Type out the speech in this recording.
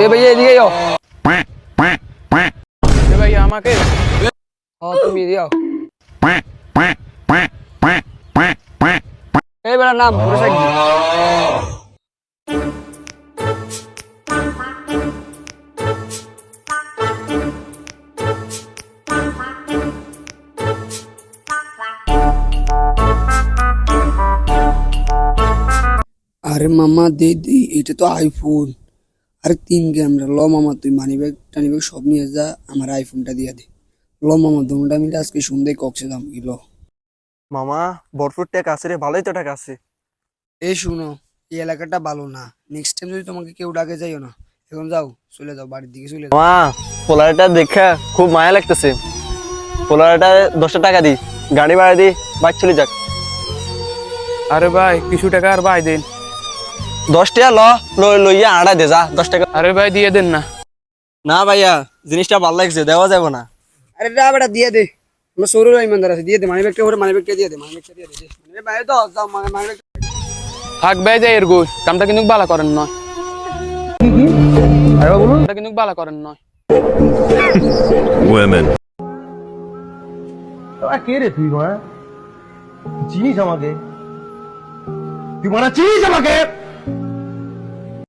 এ ভাইয়া এদিকে যাও। এ ভাইয়া আমাকে তুমি দিও। এই বেড়া নাম পুরো সাইড দি। আরে মামা দে দে, এটা তো আইফোন। আরে 3 ক্যামেরা। ল মামা তুই মানি ব্যাগ টানি ব্যাগ সব নিয়ে যা, আমার আইফোনটা দিয়ে দে। ল মামা দুটা মিলে আজকে সন্ধ্যায় কক্সে দাম কি ল। মামা ভরপুর টাকা আছে রে, ভালোই তো টাকা আছে। এই শুনো, এই এলাকাটা ভালো না। নেক্সট টাইম যদি তোমাকে কেউ ডাকে যাইও না। এখন যাও, চলে যাও, বাড়ির দিকে চলে যাও। মামা পোলারটা দেখা খুব মায়া লাগতেছে। পোলারটা 10 টাকা দি, গাড়ি ভাড়া দি, বাইক চলে যাক। আরে ভাই কিছু টাকা আর ভাই দেন। 10 টাকা লইয়া আড়া দে যা 10 টাকা। আরে ভাই দিয়ে দেন না। না ভাইয়া জিনিসটা ভালো লাগছে, দেওয়া যাবে না। আরে না বেটা দিয়ে দে, আমার সরু ইমানদার আছে, দিয়ে দে। মানি ব্যাগটা করে মানি ব্যাগটা দিয়ে দে, মানি ব্যাগটা দিয়ে দে। মানে ভাই তো যাও, মানি ব্যাগ। থাক ভাই যাই এর গোল, কামটা কিন্তু ভালো করেন নয়। কামটা কিন্তু ভালো করেন নয়। Women. কে রে তুই মা? চিনিস আমাকে? তুই মারা চিনিস আমাকে?